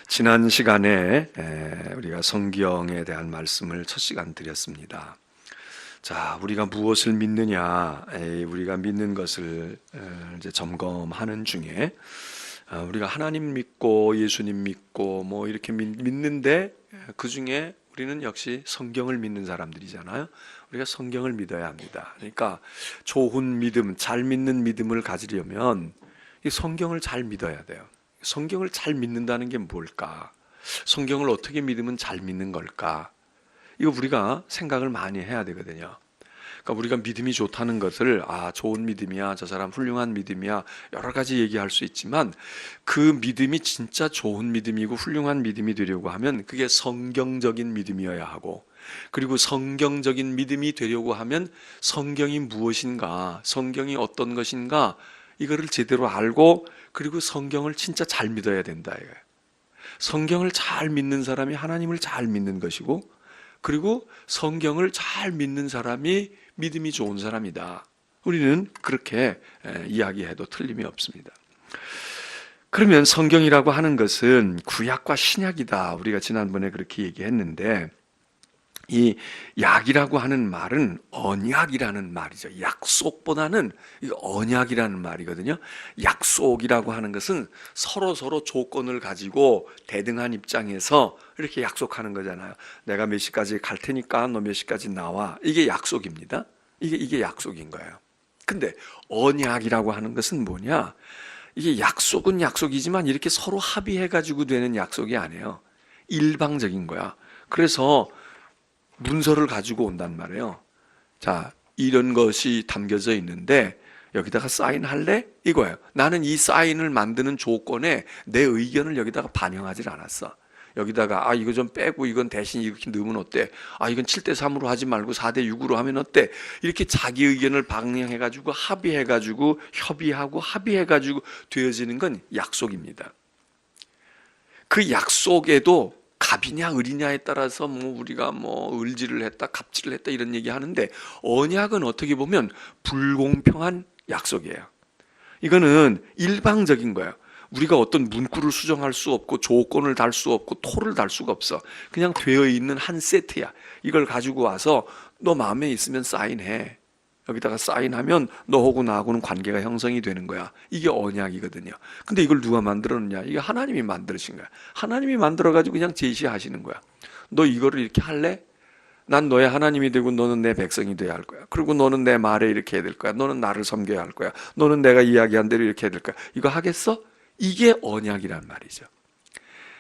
지난 시간에 우리가 성경에 대한 말씀을 첫 시간 드렸습니다. 자, 우리가 무엇을 믿느냐, 우리가 믿는 것을 이제 점검하는 중에 우리가 하나님 믿고 예수님 믿고 뭐 이렇게 믿는데 그 중에 우리는 역시 성경을 믿는 사람들이잖아요. 우리가 성경을 믿어야 합니다. 그러니까 좋은 믿음, 잘 믿는 믿음을 가지려면 이 성경을 잘 믿어야 돼요. 성경을 잘 믿는다는 게 뭘까? 성경을 어떻게 믿으면 잘 믿는 걸까? 이거 우리가 생각을 많이 해야 되거든요. 그러니까 우리가 믿음이 좋다는 것을 좋은 믿음이야, 저 사람 훌륭한 믿음이야, 여러 가지 얘기할 수 있지만 그 믿음이 진짜 좋은 믿음이고 훌륭한 믿음이 되려고 하면 그게 성경적인 믿음이어야 하고, 그리고 성경적인 믿음이 되려고 하면 성경이 무엇인가, 성경이 어떤 것인가, 이거를 제대로 알고 그리고 성경을 진짜 잘 믿어야 된다 이거예요. 성경을 잘 믿는 사람이 하나님을 잘 믿는 것이고, 그리고 성경을 잘 믿는 사람이 믿음이 좋은 사람이다. 우리는 그렇게 이야기해도 틀림이 없습니다. 그러면 성경이라고 하는 것은 구약과 신약이다. 우리가 지난번에 그렇게 얘기했는데, 이 약이라고 하는 말은 언약이라는 말이죠. 약속보다는 언약이라는 말이거든요. 약속이라고 하는 것은 서로 조건을 가지고 대등한 입장에서 이렇게 약속하는 거잖아요. 내가 몇 시까지 갈 테니까 너 몇 시까지 나와. 이게 약속입니다. 이게 약속인 거예요. 근데 언약이라고 하는 것은 뭐냐? 이게 약속은 약속이지만 이렇게 서로 합의해가지고 되는 약속이 아니에요. 일방적인 거야. 그래서 문서를 가지고 온단 말이에요. 자, 이런 것이 담겨져 있는데 여기다가 사인할래? 이거예요. 나는 이 사인을 만드는 조건에 내 의견을 여기다가 반영하지 않았어. 여기다가 이거 좀 빼고 이건 대신 이렇게 넣으면 어때? 이건 7대3으로 하지 말고 4대6으로 하면 어때? 이렇게 자기 의견을 반영해가지고 합의해가지고 협의하고 합의해가지고 되어지는 건 약속입니다. 그 약속에도 갑이냐 을이냐에 따라서 우리가 을지를 했다 갑질을 했다 이런 얘기 하는데, 언약은 어떻게 보면 불공평한 약속이에요. 이거는 일방적인 거예요. 우리가 어떤 문구를 수정할 수 없고 조건을 달 수 없고 토를 달 수가 없어. 그냥 되어 있는 한 세트야. 이걸 가지고 와서 너 마음에 있으면 사인해. 여기다가 사인하면 너하고 나하고는 관계가 형성이 되는 거야. 이게 언약이거든요. 근데 이걸 누가 만들었느냐? 이게 하나님이 만드신 거야. 하나님이 만들어가지고 그냥 제시하시는 거야. 너 이거를 이렇게 할래? 난 너의 하나님이 되고 너는 내 백성이 돼야 할 거야. 그리고 너는 내 말에 이렇게 해야 될 거야. 너는 나를 섬겨야 할 거야. 너는 내가 이야기한 대로 이렇게 해야 될 거야. 이거 하겠어? 이게 언약이란 말이죠.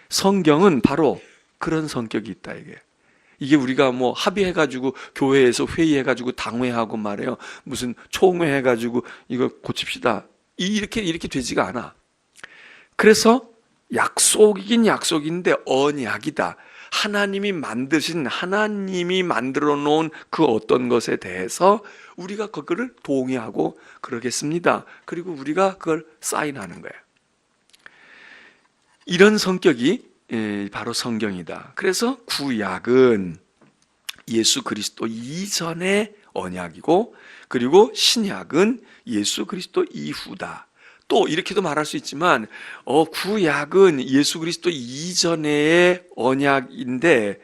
성경은 바로 그런 성격이 있다 이게 우리가 합의해가지고 교회에서 회의해가지고 당회하고 말해요. 무슨 총회해가지고 이거 고칩시다. 이렇게 되지가 않아. 그래서 약속이긴 약속인데 언약이다. 하나님이 만드신, 하나님이 만들어 놓은 그 어떤 것에 대해서 우리가 그거를 동의하고 그러겠습니다. 그리고 우리가 그걸 사인하는 거예요. 이런 성격이 바로 성경이다. 그래서 구약은 예수 그리스도 이전의 언약이고, 그리고 신약은 예수 그리스도 이후다. 또 이렇게도 말할 수 있지만 구약은 예수 그리스도 이전의 언약인데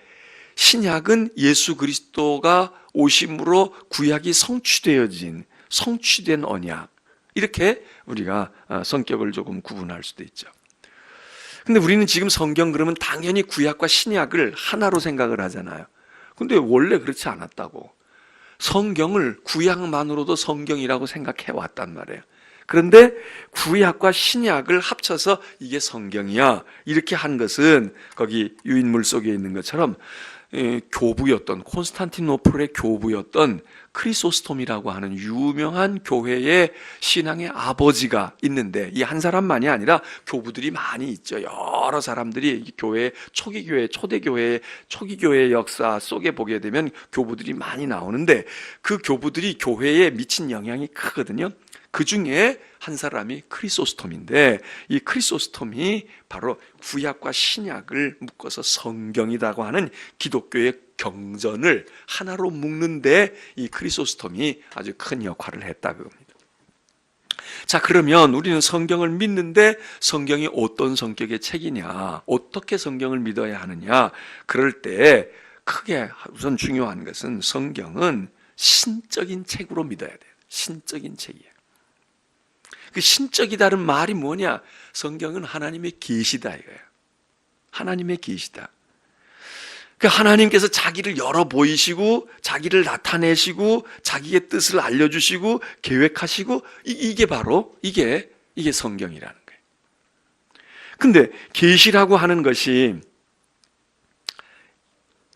신약은 예수 그리스도가 오심으로 구약이 성취된 언약. 이렇게 우리가 성격을 조금 구분할 수도 있죠. 근데 우리는 지금 성경 그러면 당연히 구약과 신약을 하나로 생각을 하잖아요. 근데 원래 그렇지 않았다고. 성경을 구약만으로도 성경이라고 생각해 왔단 말이에요. 그런데 구약과 신약을 합쳐서 이게 성경이야 이렇게 한 것은 거기 유인물 속에 있는 것처럼 교부였던, 콘스탄티노플의 교부였던 크리소스톰이라고 하는 유명한 교회의 신앙의 아버지가 있는데, 이 한 사람만이 아니라 교부들이 많이 있죠. 여러 사람들이 교회, 초대교회, 초기교회 역사 속에 보게 되면 교부들이 많이 나오는데, 그 교부들이 교회에 미친 영향이 크거든요. 그 중에 한 사람이 크리소스톰인데, 이 크리소스톰이 바로 구약과 신약을 묶어서 성경이라고 하는 기독교의 경전을 하나로 묶는데 이 크리소스톰이 아주 큰 역할을 했다 그겁니다. 자, 자, 그러면 우리는 성경을 믿는데 성경이 어떤 성격의 책이냐, 어떻게 성경을 믿어야 하느냐, 그럴 때 크게 우선 중요한 것은 성경은 신적인 책으로 믿어야 돼요. 신적인 책이에요. 그 신적이다는 말이 뭐냐? 성경은 하나님의 계시다 이거예요. 하나님의 계시다. 그 하나님께서 자기를 열어 보이시고 자기를 나타내시고 자기의 뜻을 알려주시고 계획하시고 이게 바로 이게 성경이라는 거예요. 근데 계시라고 하는 것이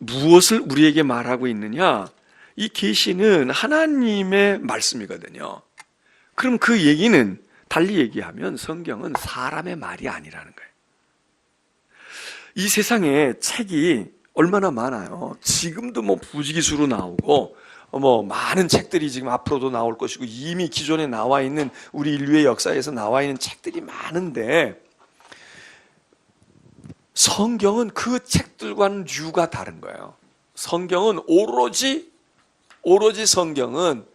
무엇을 우리에게 말하고 있느냐? 이 계시는 하나님의 말씀이거든요. 그럼 그 얘기는 달리 얘기하면 성경은 사람의 말이 아니라는 거예요. 이 세상에 책이 얼마나 많아요. 지금도 뭐 부지기수로 나오고 뭐 많은 책들이 지금 앞으로도 나올 것이고 이미 기존에 나와 있는 우리 인류의 역사에서 나와 있는 책들이 많은데 성경은 그 책들과는 류가 다른 거예요. 성경은 오로지 성경은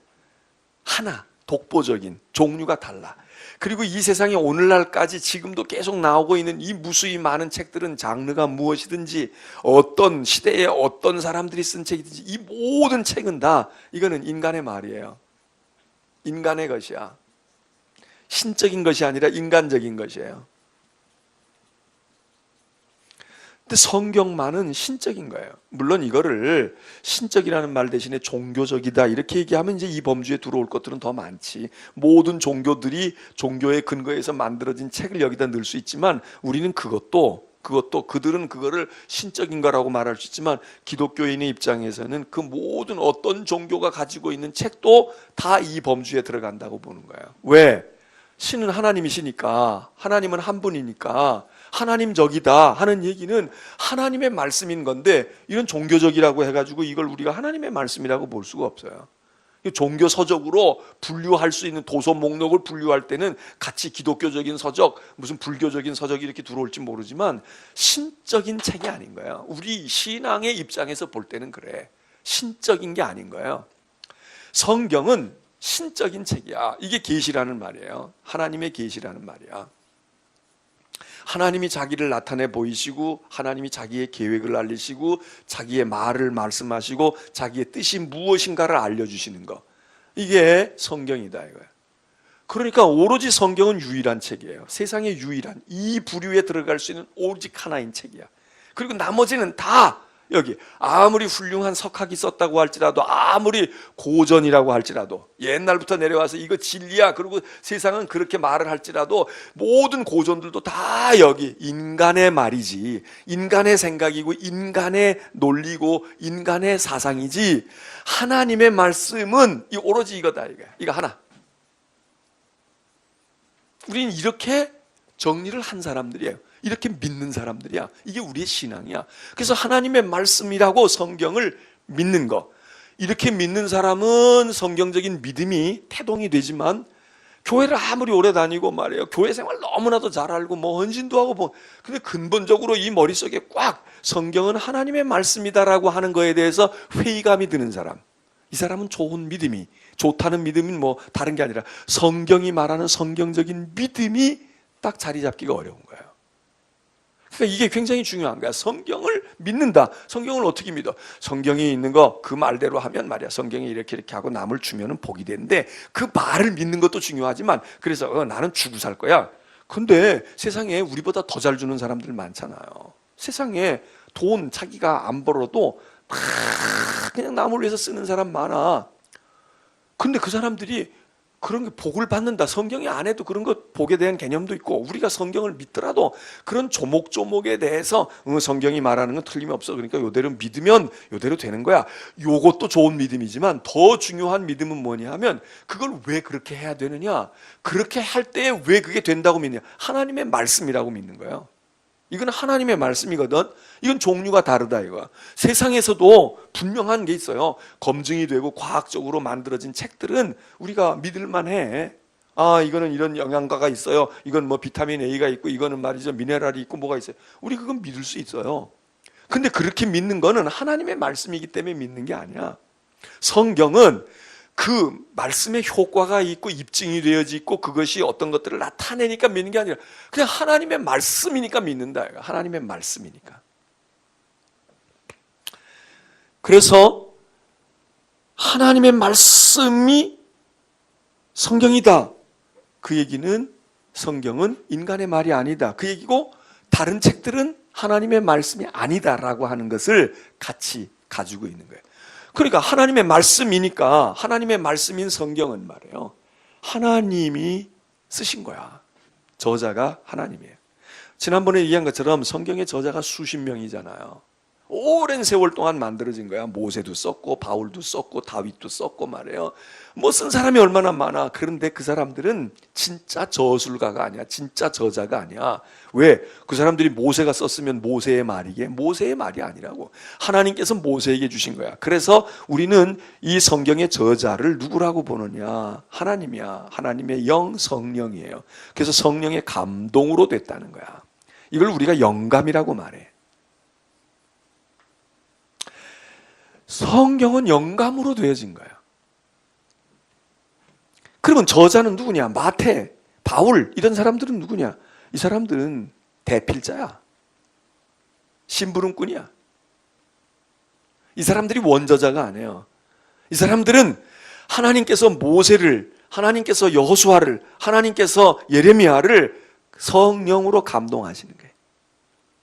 하나, 독보적인 종류가 달라. 그리고 이 세상에 오늘날까지 지금도 계속 나오고 있는 이 무수히 많은 책들은 장르가 무엇이든지 어떤 시대에 어떤 사람들이 쓴 책이든지 이 모든 책은 다 이거는 인간의 말이에요. 인간의 것이야. 신적인 것이 아니라 인간적인 것이에요. 근데 성경만은 신적인 거예요. 물론 이거를 신적이라는 말 대신에 종교적이다 이렇게 얘기하면 이제 이 범주에 들어올 것들은 더 많지. 모든 종교들이 종교의 근거에서 만들어진 책을 여기다 넣을 수 있지만 우리는 그것도 그들은 그거를 신적인 거라고 말할 수 있지만 기독교인의 입장에서는 그 모든 어떤 종교가 가지고 있는 책도 다 이 범주에 들어간다고 보는 거예요. 왜? 신은 하나님이시니까, 하나님은 한 분이니까 하나님적이다 하는 얘기는 하나님의 말씀인 건데 이런 종교적이라고 해가지고 이걸 우리가 하나님의 말씀이라고 볼 수가 없어요. 종교 서적으로 분류할 수 있는 도서 목록을 분류할 때는 같이 기독교적인 서적, 무슨 불교적인 서적이 이렇게 들어올지 모르지만 신적인 책이 아닌 거예요. 우리 신앙의 입장에서 볼 때는 그래. 신적인 게 아닌 거예요. 성경은 신적인 책이야. 이게 계시라는 말이에요. 하나님의 계시라는 말이야. 하나님이 자기를 나타내 보이시고 하나님이 자기의 계획을 알리시고 자기의 말을 말씀하시고 자기의 뜻이 무엇인가를 알려주시는 거, 이게 성경이다 이거예요. 그러니까 오로지 성경은 유일한 책이에요. 세상에 유일한 이 부류에 들어갈 수 있는 오직 하나인 책이야. 그리고 나머지는 다 여기 아무리 훌륭한 석학이 썼다고 할지라도 아무리 고전이라고 할지라도 옛날부터 내려와서 이거 진리야 그리고 세상은 그렇게 말을 할지라도 모든 고전들도 다 여기 인간의 말이지, 인간의 생각이고 인간의 논리고 인간의 사상이지 하나님의 말씀은 이 오로지 이거다 이거 하나. 우리는 이렇게 정리를 한 사람들이에요. 이렇게 믿는 사람들이야. 이게 우리의 신앙이야. 그래서 하나님의 말씀이라고 성경을 믿는 거, 이렇게 믿는 사람은 성경적인 믿음이 태동이 되지만 교회를 아무리 오래 다니고 말이에요, 교회 생활 너무나도 잘 알고 뭐 헌신도 하고 뭐, 근데 근본적으로 이 머릿속에 꽉 성경은 하나님의 말씀이다라고 하는 거에 대해서 회의감이 드는 사람, 이 사람은 좋은 믿음이, 좋다는 믿음은 뭐 다른 게 아니라 성경이 말하는 성경적인 믿음이 딱 자리 잡기가 어려운 거예요. 그러니까 이게 굉장히 중요한 거야. 성경을 믿는다. 성경을 어떻게 믿어? 성경에 있는 거 그 말대로 하면 말이야, 성경이 이렇게 하고 남을 주면은 복이 되는데 그 말을 믿는 것도 중요하지만, 그래서 나는 주고 살 거야. 근데 세상에 우리보다 더 잘 주는 사람들 많잖아요. 세상에 돈 자기가 안 벌어도 막 그냥 남을 위해서 쓰는 사람 많아. 근데 그 사람들이 그런 게 복을 받는다, 성경이 안 해도 그런 것 복에 대한 개념도 있고, 우리가 성경을 믿더라도 그런 조목조목에 대해서 성경이 말하는 건 틀림없어, 그러니까 요대로 믿으면 요대로 되는 거야. 요것도 좋은 믿음이지만 더 중요한 믿음은 뭐냐 하면 그걸 왜 그렇게 해야 되느냐, 그렇게 할 때 왜 그게 된다고 믿느냐, 하나님의 말씀이라고 믿는 거예요. 이건 하나님의 말씀이거든. 이건 종류가 다르다 이거야. 세상에서도 분명한 게 있어요. 검증이 되고 과학적으로 만들어진 책들은 우리가 믿을 만해. 아, 이거는 이런 영양가가 있어요. 이건 뭐 비타민 A가 있고, 이거는 말이죠 미네랄이 있고 뭐가 있어요. 우리 그건 믿을 수 있어요. 근데 그렇게 믿는 거는 하나님의 말씀이기 때문에 믿는 게 아니야. 성경은 그 말씀의 효과가 있고 입증이 되어져 있고 그것이 어떤 것들을 나타내니까 믿는 게 아니라 그냥 하나님의 말씀이니까 믿는다. 하나님의 말씀이니까. 그래서 하나님의 말씀이 성경이다. 그 얘기는 성경은 인간의 말이 아니다. 그 얘기고 다른 책들은 하나님의 말씀이 아니다라고 하는 것을 같이 가지고 있는 거예요. 그러니까 하나님의 말씀이니까 하나님의 말씀인 성경은 말이에요. 하나님이 쓰신 거야. 저자가 하나님이에요. 지난번에 얘기한 것처럼 성경의 저자가 수십 명이잖아요. 오랜 세월 동안 만들어진 거야. 모세도 썼고 바울도 썼고 다윗도 썼고 말이에요. 뭐 쓴 사람이 얼마나 많아. 그런데 그 사람들은 진짜 저술가가 아니야. 진짜 저자가 아니야. 왜? 그 사람들이 모세가 썼으면 모세의 말이게? 모세의 말이 아니라고. 하나님께서 모세에게 주신 거야. 그래서 우리는 이 성경의 저자를 누구라고 보느냐? 하나님이야. 하나님의 영 성령이에요. 그래서 성령의 감동으로 됐다는 거야. 이걸 우리가 영감이라고 말해. 성경은 영감으로 되어진 거야. 그러면 저자는 누구냐? 마태, 바울 이런 사람들은 누구냐? 이 사람들은 대필자야. 심부름꾼이야. 이 사람들이 원저자가 아니에요. 이 사람들은 하나님께서 모세를, 하나님께서 여호수아를, 하나님께서 예레미야를 성령으로 감동하시는 거예요.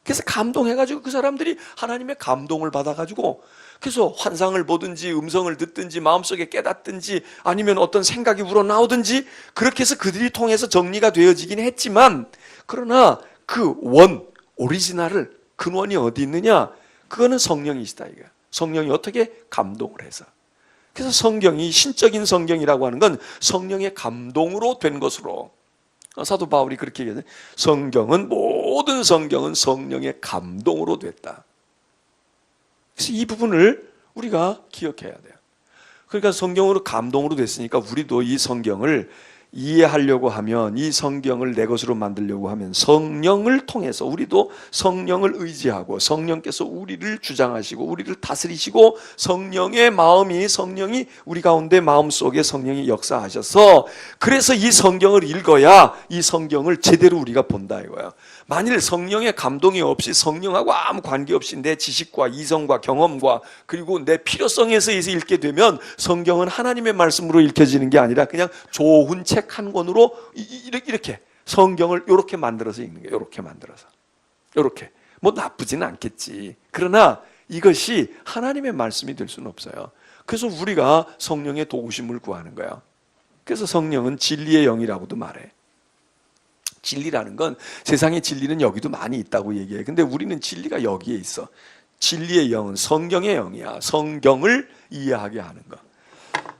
그래서 감동해가지고 그 사람들이 하나님의 감동을 받아가지고 그래서 환상을 보든지 음성을 듣든지 마음속에 깨닫든지 아니면 어떤 생각이 우러나오든지 그렇게 해서 그들이 통해서 정리가 되어지긴 했지만 그러나 그 원, 오리지널을 근원이 어디 있느냐? 그거는 성령이시다 이거야. 성령이 어떻게 감동을 해서. 그래서 성경이 신적인 성경이라고 하는 건 성령의 감동으로 된 것으로 사도 바울이 그렇게 얘기하죠. 성경은 모든 성경은 성령의 감동으로 됐다. 그래서 이 부분을 우리가 기억해야 돼요. 그러니까 성경으로 감동으로 됐으니까 우리도 이 성경을 이해하려고 하면 이 성경을 내 것으로 만들려고 하면 성령을 통해서 우리도 성령을 의지하고 성령께서 우리를 주장하시고 우리를 다스리시고 성령의 마음이 성령이 우리 가운데 마음속에 성령이 역사하셔서 그래서 이 성경을 읽어야 이 성경을 제대로 우리가 본다 이거야. 만일 성령의 감동이 없이 성령하고 아무 관계없이 내 지식과 이성과 경험과 그리고 내 필요성에서 읽게 되면 성경은 하나님의 말씀으로 읽혀지는 게 아니라 그냥 좋은 책 한 권으로 이렇게 성경을 이렇게 만들어서 읽는 거예요. 이렇게 만들어서. 이렇게. 뭐 나쁘진 않겠지. 그러나 이것이 하나님의 말씀이 될 수는 없어요. 그래서 우리가 성령의 도우심을 구하는 거예요. 그래서 성령은 진리의 영이라고도 말해. 진리라는 건 세상의 진리는 여기도 많이 있다고 얘기해. 근데 우리는 진리가 여기에 있어. 진리의 영은 성경의 영이야. 성경을 이해하게 하는 거.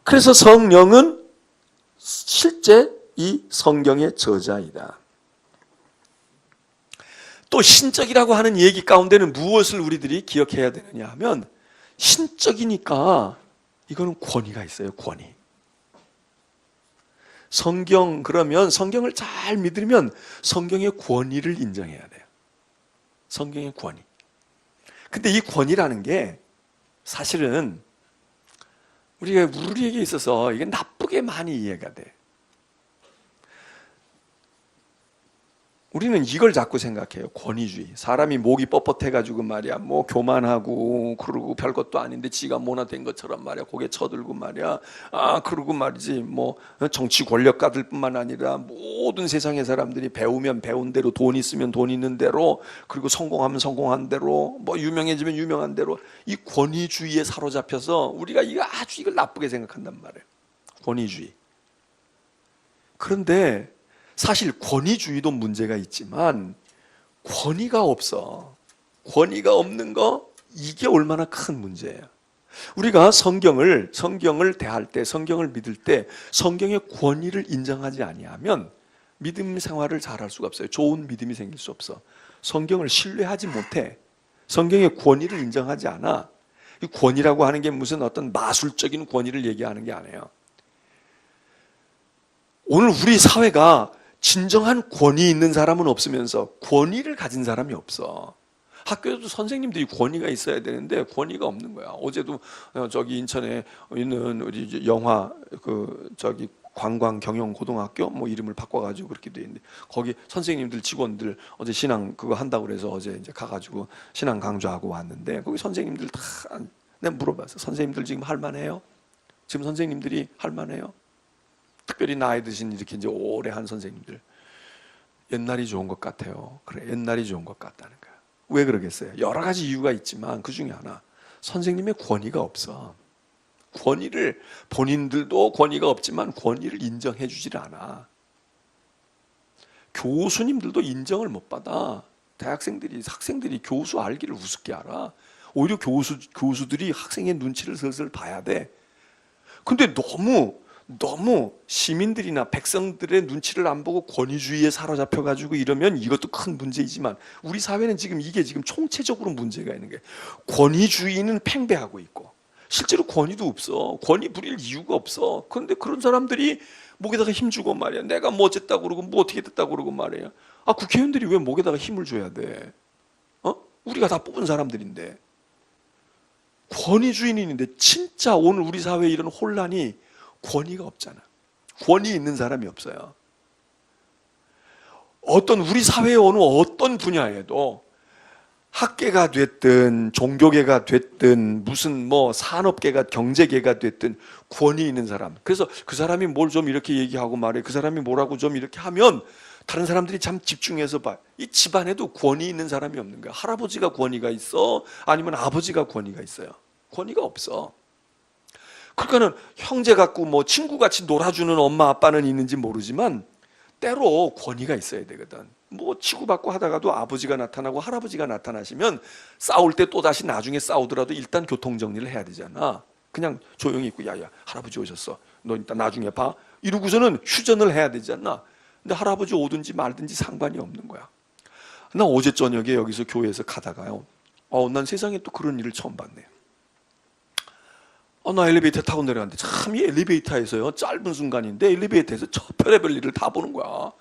그래서 성령은 실제 이 성경의 저자이다. 또 신적이라고 하는 얘기 가운데는 무엇을 우리들이 기억해야 되느냐 하면 신적이니까 이거는 권위가 있어요. 권위. 성경 그러면 성경을 잘 믿으면 성경의 권위를 인정해야 돼요. 성경의 권위. 근데 이 권위라는 게 사실은 우리에게 있어서 이게 나쁘게 많이 이해가 돼. 우리는 이걸 자꾸 생각해요. 권위주의. 사람이 목이 뻣뻣해가지고 말이야. 뭐 교만하고 그러고 별것도 아닌데 지가 뭐나 된 것처럼 말이야. 고개 쳐들고 말이야. 그러고 말이지. 뭐 정치 권력가들 뿐만 아니라 모든 세상의 사람들이 배우면 배운 대로 돈 있으면 돈 있는 대로 그리고 성공하면 성공한 대로 뭐 유명해지면 유명한 대로 이 권위주의에 사로잡혀서 우리가 이걸 나쁘게 생각한단 말이에요. 권위주의. 그런데 사실 권위주의도 문제가 있지만 권위가 없어. 권위가 없는 거 이게 얼마나 큰 문제예요. 우리가 성경을 대할 때 성경을 믿을 때 성경의 권위를 인정하지 아니하면 믿음 생활을 잘할 수가 없어요. 좋은 믿음이 생길 수 없어. 성경을 신뢰하지 못해. 성경의 권위를 인정하지 않아. 이 권위라고 하는 게 무슨 어떤 마술적인 권위를 얘기하는 게 아니에요. 오늘 우리 사회가 진정한 권위 있는 사람은 없으면서 권위를 가진 사람이 없어. 학교에도 선생님들이 권위가 있어야 되는데 권위가 없는 거야. 어제도 저기 인천에 있는 우리 이제 영화 저기 관광 경영 고등학교 뭐 이름을 바꿔가지고 그렇게 돼 있는데 거기 선생님들 직원들 어제 신앙 그거 한다고 그래서 어제 이제 가가지고 신앙 강좌하고 왔는데 거기 선생님들 다 내가 물어봤어. 선생님들 지금 할만해요? 지금 선생님들이 할만해요? 특별히 나이 드신 이렇게 이제 오래 한 선생님들 옛날이 좋은 것 같아요. 그래, 옛날이 좋은 것 같다는 거야. 왜 그러겠어요? 여러 가지 이유가 있지만 그 중에 하나, 선생님의 권위가 없어. 권위를, 본인들도 권위가 없지만 권위를 인정해 주질 않아. 교수님들도 인정을 못 받아. 대학생들이, 학생들이 교수 알기를 우습게 알아. 오히려 교수들이 학생의 눈치를 슬슬 봐야 돼. 근데 너무 시민들이나 백성들의 눈치를 안 보고 권위주의에 사로잡혀가지고 이러면 이것도 큰 문제이지만 우리 사회는 지금 이게 지금 총체적으로 문제가 있는 게 권위주의는 팽배하고 있고 실제로 권위도 없어. 권위 부릴 이유가 없어. 그런데 그런 사람들이 목에다가 힘주고 말이야. 내가 뭐 어쨌다고 그러고 뭐 어떻게 됐다고 그러고 말이야. 아, 국회의원들이 왜 목에다가 힘을 줘야 돼? 우리가 다 뽑은 사람들인데. 권위주의인인데 진짜 오늘 우리 사회에 이런 혼란이 권위가 없잖아. 권위 있는 사람이 없어요. 우리 사회의 어떤 분야에도 학계가 됐든 종교계가 됐든 무슨 뭐 산업계가 경제계가 됐든 권위 있는 사람. 그래서 그 사람이 뭘 좀 이렇게 얘기하고 말해. 그 사람이 뭐라고 좀 이렇게 하면 다른 사람들이 참 집중해서 봐. 이 집안에도 권위 있는 사람이 없는 거야. 할아버지가 권위가 있어? 아니면 아버지가 권위가 있어요? 권위가 없어. 그러니까는 형제 같고 뭐 친구같이 놀아주는 엄마 아빠는 있는지 모르지만 때로 권위가 있어야 되거든. 뭐 치고받고 하다가도 아버지가 나타나고 할아버지가 나타나시면 싸울 때 또다시 나중에 싸우더라도 일단 교통정리를 해야 되잖아. 그냥 조용히 있고 야야 할아버지 오셨어. 너 일단 나중에 봐. 이러고서는 휴전을 해야 되지 않나. 근데 할아버지 오든지 말든지 상관이 없는 거야. 나 어제 저녁에 여기서 교회에서 가다가요. 난 세상에 또 그런 일을 처음 봤네. 나 엘리베이터 타고 내려갔는데 참 이 엘리베이터에서요 짧은 순간인데 엘리베이터에서 저 별의별 일을 다 보는 거야.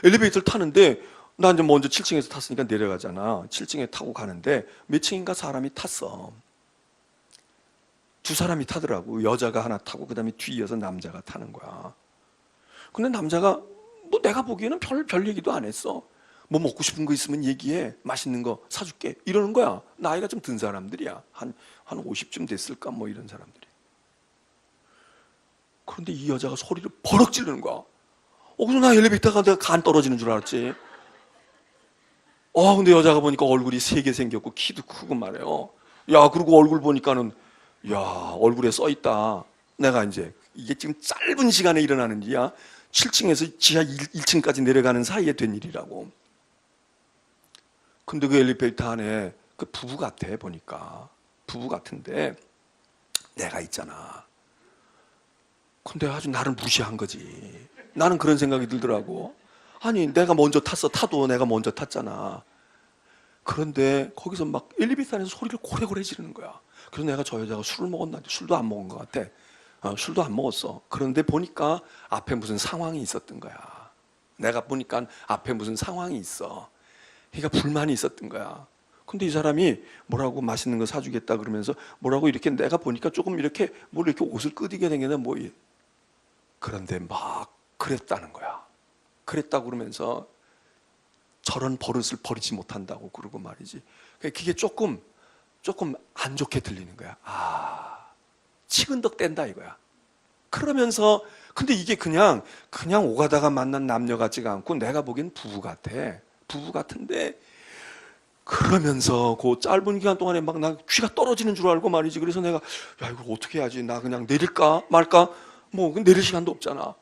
엘리베이터를 타는데 나 이제 먼저 7층에서 탔으니까 내려가잖아. 7층에 타고 가는데 몇 층인가 사람이 탔어. 두 사람이 타더라고. 여자가 하나 타고 그 다음에 뒤이어서 남자가 타는 거야. 근데 남자가 뭐 내가 보기에는 별 얘기도 안 했어. 뭐 먹고 싶은 거 있으면 얘기해. 맛있는 거 사줄게. 이러는 거야. 나이가 좀 든 사람들이야. 한 50쯤 됐을까 뭐 이런 사람들이. 그런데 이 여자가 소리를 버럭 지르는 거야. 그래서 나 엘리베이터가 내가 간 떨어지는 줄 알았지. 근데 여자가 보니까 얼굴이 세게 생겼고 키도 크고 말이에요. 야, 그리고 얼굴 보니까는 야, 얼굴에 써 있다. 내가 이제 이게 지금 짧은 시간에 일어나는 일이야. 7층에서 지하 1층까지 내려가는 사이에 된 일이라고. 근데 그 엘리베이터 안에 그 부부 같아 보니까. 부부 같은데 내가 있잖아. 근데 아주 나를 무시한 거지. 나는 그런 생각이 들더라고. 아니 내가 먼저 탔어. 타도 내가 먼저 탔잖아. 그런데 거기서 막 엘리베이터 안에서 소리를 고래고래 지르는 거야. 그래서 내가 저 여자가 술을 먹었나? 술도 안 먹은 것 같아. 술도 안 먹었어. 그런데 보니까 앞에 무슨 상황이 있었던 거야. 내가 보니까 앞에 무슨 상황이 있어. 그러니까 불만이 있었던 거야. 근데 이 사람이 뭐라고 맛있는 거 사주겠다 그러면서 뭐라고 이렇게 내가 보니까 조금 이렇게 뭘 이렇게 옷을 끄덕여 다니는 뭐. 그런데 막 그랬다는 거야. 그랬다고 그러면서 저런 버릇을 버리지 못한다고 그러고 말이지. 그게 조금 안 좋게 들리는 거야. 치근덕 댄다 이거야. 그러면서 근데 이게 그냥 오가다가 만난 남녀 같지가 않고 내가 보기엔 부부 같아. 부부 같은데 그러면서 그 짧은 기간 동안에 막 나 귀가 떨어지는 줄 알고 말이지. 그래서 내가 야 이거 어떻게 해야지? 나 그냥 내릴까 말까? 뭐 내릴 시간도 없잖아.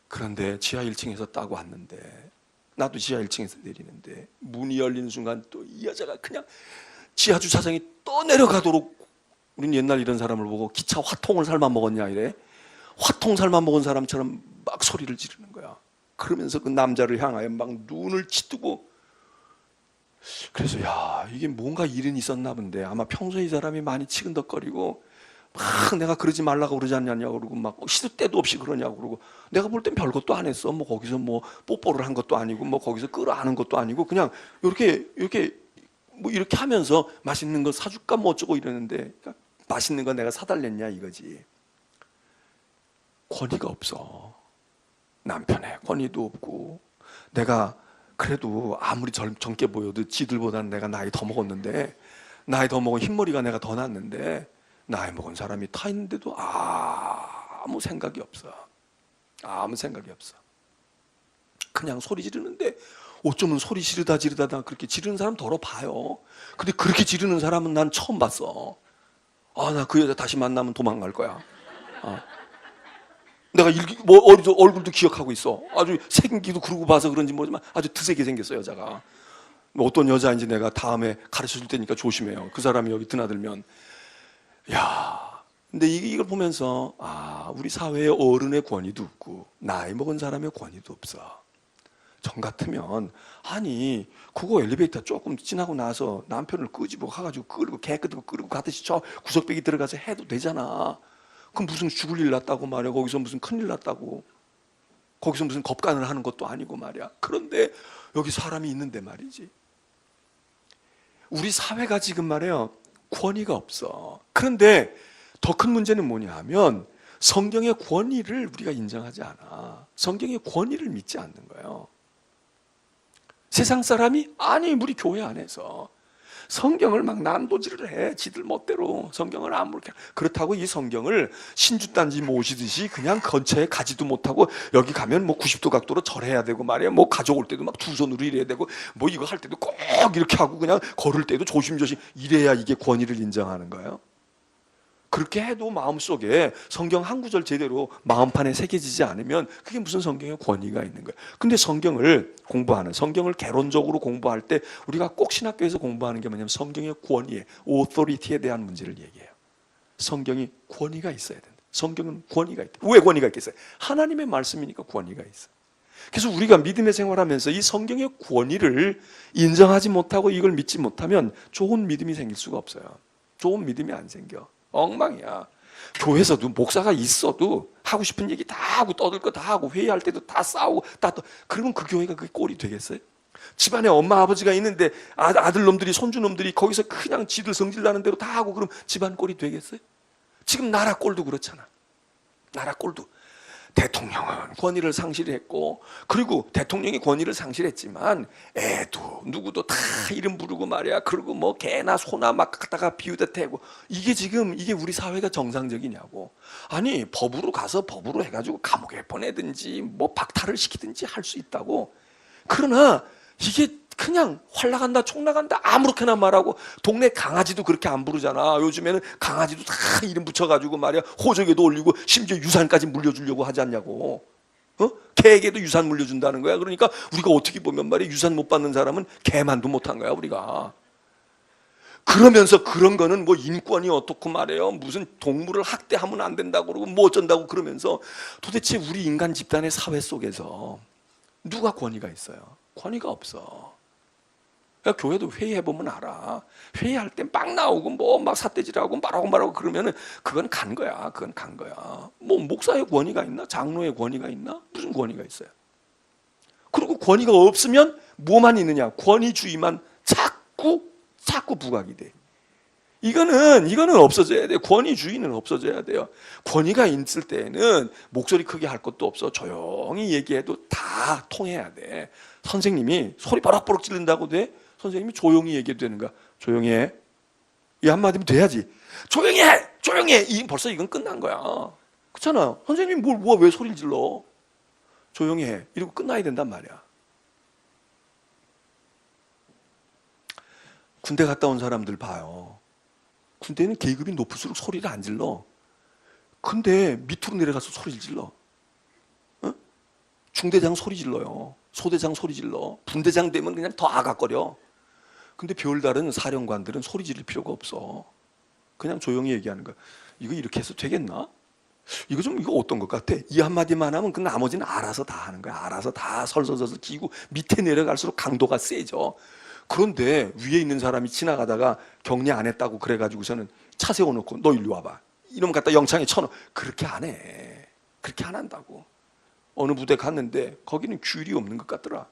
그런데 지하 1층에서 따고 왔는데 나도 지하 1층에서 내리는데 문이 열리는 순간 또 이 여자가 그냥 지하 주차장에 또 내려가도록 우린 옛날 이런 사람을 보고 기차 화통을 삶아 먹었냐 이래. 화통 삶아 먹은 사람처럼 막 소리를 지르는 거야. 그러면서 그 남자를 향하여 막 눈을 치뜨고 그래서 야 이게 뭔가 일은 있었나 본데 아마 평소에 이 사람이 많이 치근덕거리고 막 내가 그러지 말라고 그러지 않냐고 그러고 막 시도 때도 없이 그러냐고 그러고 내가 볼 땐 별것도 안 했어. 뭐 거기서 뭐 뽀뽀를 한 것도 아니고 뭐 거기서 끌어안은 것도 아니고 그냥 이렇게 뭐 이렇게 하면서 맛있는 거 사줄까 뭐 어쩌고 이러는데, 그러니까 맛있는 거 내가 사달랬냐 이거지. 권위가 없어. 남편의 권위도 없고, 내가 그래도 아무리 젊게 보여도 지들보다는 내가 나이 더 먹었는데, 나이 더 먹은 흰머리가 내가 더 났는데, 나이 먹은 사람이 타 있는데도 아무 생각이 없어. 아무 생각이 없어. 그냥 소리 지르는데, 어쩌면 소리 지르다 그렇게 지르는 사람 더러 봐요. 근데 그렇게 지르는 사람은 난 처음 봤어. 나 그 여자 다시 만나면 도망갈 거야. 내가 얼굴도 기억하고 있어. 아주 생기도 그러고 봐서 그런지 모르지만 아주 드세게 생겼어, 여자가. 뭐 어떤 여자인지 내가 다음에 가르쳐 줄 테니까 조심해요. 그 사람이 여기 드나들면. 야, 근데 이걸 보면서 우리 사회에 어른의 권위도 없고 나이 먹은 사람의 권위도 없어. 전 같으면 그거 엘리베이터 조금 지나고 나서 남편을 끄집어 가가지고 끌고 깨끗하고 끌고 가듯이 저 구석배기 들어가서 해도 되잖아. 그럼 무슨 죽을 일 났다고 말이야. 거기서 무슨 큰일 났다고. 거기서 무슨 겁간을 하는 것도 아니고 말이야. 그런데 여기 사람이 있는데 말이지. 우리 사회가 지금 말이에요, 권위가 없어. 그런데 더 큰 문제는 뭐냐 하면 성경의 권위를 우리가 인정하지 않아. 성경의 권위를 믿지 않는 거예요. 세상 사람이 우리 교회 안에서 성경을 막 난도질을 해. 지들 멋대로 성경을 아무렇게. 그렇다고 이 성경을 신주단지 모시듯이 그냥 근처에 가지도 못하고 여기 가면 뭐 90도 각도로 절해야 되고 말이야. 뭐 가져올 때도 막 두 손으로 이래야 되고 뭐 이거 할 때도 꼭 이렇게 하고 그냥 걸을 때도 조심조심 이래야 이게 권위를 인정하는 거예요. 그렇게 해도 마음속에 성경 한 구절 제대로 마음판에 새겨지지 않으면 그게 무슨 성경의 권위가 있는 거예요. 근데 성경을 성경을 개론적으로 공부할 때 우리가 꼭 신학교에서 공부하는 게 뭐냐면 성경의 권위에, authority에 대한 문제를 얘기해요. 성경이 권위가 있어야 된다. 성경은 권위가 있다. 왜 권위가 있겠어요? 하나님의 말씀이니까 권위가 있어요. 그래서 우리가 믿음의 생활하면서 이 성경의 권위를 인정하지 못하고 이걸 믿지 못하면 좋은 믿음이 생길 수가 없어요. 좋은 믿음이 안 생겨. 엉망이야. 교회에서도 목사가 있어도 하고 싶은 얘기 다 하고 떠들 거 다 하고 회의할 때도 다 싸우고 그러면 그 교회가 그게 꼴이 되겠어요? 집안에 엄마 아버지가 있는데 아들놈들이 손주놈들이 거기서 그냥 지들 성질 나는 대로 다 하고 그럼 집안 꼴이 되겠어요? 지금 나라 꼴도 그렇잖아. 나라 꼴도 대통령은 권위를 상실했고, 그리고 대통령이 권위를 상실했지만 애도 누구도 다 이름 부르고 말이야. 그리고 뭐 개나 소나 막 갖다가 비유대 태고, 이게 우리 사회가 정상적이냐고. 법으로 가서 법으로 해가지고 감옥에 보내든지 뭐 박탈을 시키든지 할 수 있다고. 그러나 이게 그냥 활 나간다 총 나간다 아무렇게나 말하고, 동네 강아지도 그렇게 안 부르잖아. 요즘에는 강아지도 다 이름 붙여가지고 말이야 호적에도 올리고 심지어 유산까지 물려주려고 하지 않냐고. 개에게도 유산 물려준다는 거야. 그러니까 우리가 어떻게 보면 말이야 유산 못 받는 사람은 개만도 못한 거야 우리가. 그러면서 그런 거는 뭐 인권이 어떻고 말이에요, 무슨 동물을 학대하면 안 된다고 그러고 뭐 어쩐다고 그러면서, 도대체 우리 인간 집단의 사회 속에서 누가 권위가 있어요? 권위가 없어. 그러니까 교회도 회의해보면 알아. 회의할 때 막 나오고 뭐 막 삿대질하고 말하고 그러면은 그건 간 거야. 그건 간 거야. 뭐 목사의 권위가 있나? 장로의 권위가 있나? 무슨 권위가 있어요? 그리고 권위가 없으면 뭐만 있느냐? 권위주의만 자꾸 부각이 돼. 이거는 없어져야 돼요. 권위주의는 없어져야 돼요. 권위가 있을 때에는 목소리 크게 할 것도 없어. 조용히 얘기해도 다 통해야 돼. 선생님이 소리 버럭버럭 지른다고 돼? 선생님이 조용히 얘기해도 되는가? 조용히 해. 이 한마디면 돼야지. 조용히 해! 조용히 해! 벌써 이건 끝난 거야. 그렇잖아. 선생님이 왜 소리를 질러? 조용히 해. 이러고 끝나야 된단 말이야. 군대 갔다 온 사람들 봐요. 군대는 계급이 높을수록 소리를 안 질러. 근데 밑으로 내려가서 소리를 질러. 중대장 소리 질러요. 소대장 소리 질러. 분대장 되면 그냥 더 아각거려. 근데 별다른 사령관들은 소리 지를 필요가 없어. 그냥 조용히 얘기하는 거야. 이거 이렇게 해서 되겠나? 이거 어떤 것 같아? 이 한마디만 하면 그 나머지는 알아서 다 하는 거야. 알아서 다 설설설설 기고 밑에 내려갈수록 강도가 세져. 그런데 위에 있는 사람이 지나가다가 격리 안 했다고 그래가지고서는 차 세워놓고 너 일로 와봐. 이놈 갖다 영창에 쳐넣어. 그렇게 안 해. 그렇게 안 한다고. 어느 부대 갔는데 거기는 규율이 없는 것 같더라.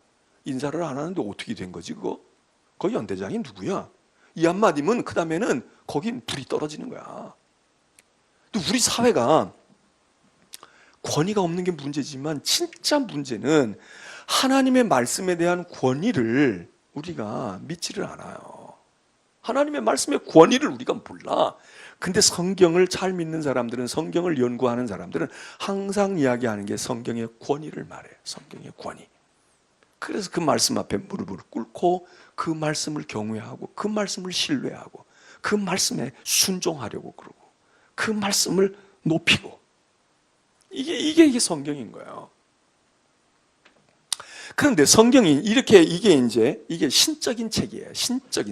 인사를 안 하는데 어떻게 된 거지 그거? 거기 연대장이 누구야? 이 한마디면 그 다음에는 거긴 불이 떨어지는 거야. 근데 우리 사회가 권위가 없는 게 문제지만 진짜 문제는 하나님의 말씀에 대한 권위를 우리가 믿지를 않아요. 하나님의 말씀의 권위를 우리가 몰라. 근데 성경을 잘 믿는 사람들은, 성경을 연구하는 사람들은 항상 이야기하는 게 성경의 권위를 말해요. 성경의 권위. 그래서 그 말씀 앞에 무릎을 꿇고 그 말씀을 경외하고 그 말씀을 신뢰하고 그 말씀에 순종하려고 그러고 그 말씀을 높이고, 이게 성경인 거예요. 그런데 성경이 이게 신적인 책이에요.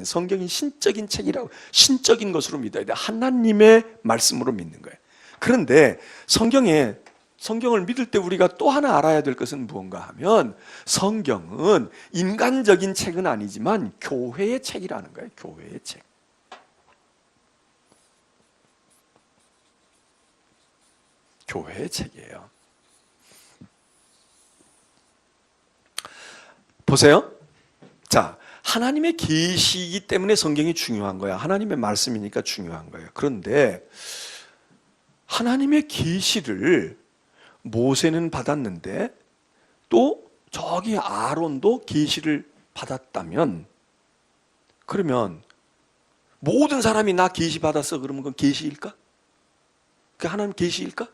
성경이 신적인 책이라고, 신적인 것으로 믿어야 돼. 하나님의 말씀으로 믿는 거예요. 그런데 성경을 믿을 때 우리가 또 하나 알아야 될 것은 무언가 하면, 성경은 인간적인 책은 아니지만 교회의 책이라는 거예요. 교회의 책. 교회의 책이에요. 보세요. 자, 하나님의 계시이기 때문에 성경이 중요한 거야. 하나님의 말씀이니까 중요한 거예요. 그런데 하나님의 계시를 모세는 받았는데 또 저기 아론도 계시를 받았다면, 그러면 모든 사람이 나 계시 받았어 그러면 그건 계시일까? 그게 하나님 계시일까?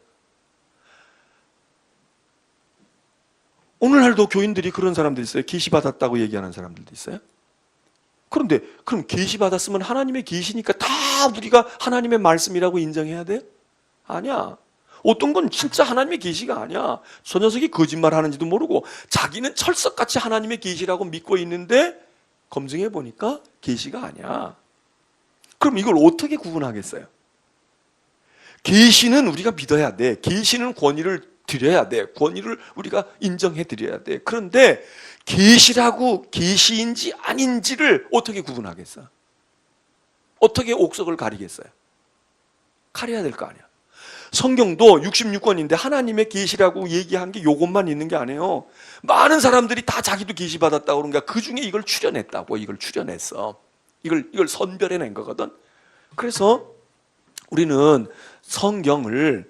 오늘날도 교인들이 그런 사람들이 있어요. 계시 받았다고 얘기하는 사람들도 있어요. 그런데 그럼 계시 받았으면 하나님의 계시니까 다 우리가 하나님의 말씀이라고 인정해야 돼요? 아니야. 어떤 건 진짜 하나님의 계시가 아니야. 저 녀석이 거짓말하는지도 모르고 자기는 철석같이 하나님의 계시라고 믿고 있는데 검증해 보니까 계시가 아니야. 그럼 이걸 어떻게 구분하겠어요? 계시는 우리가 믿어야 돼. 계시는 권위를 드려야 돼. 권위를 우리가 인정해 드려야 돼. 그런데 계시라고 계시인지 아닌지를 어떻게 구분하겠어? 어떻게 옥석을 가리겠어요? 가려야 될 거 아니야. 성경도 66권인데 하나님의 계시라고 얘기한 게 요것만 있는 게 아니에요. 많은 사람들이 다 자기도 계시 받았다고 그러니까 그 중에 이걸 추려냈다고. 이걸 추려냈어. 이걸 선별해낸 거거든. 그래서 우리는 성경을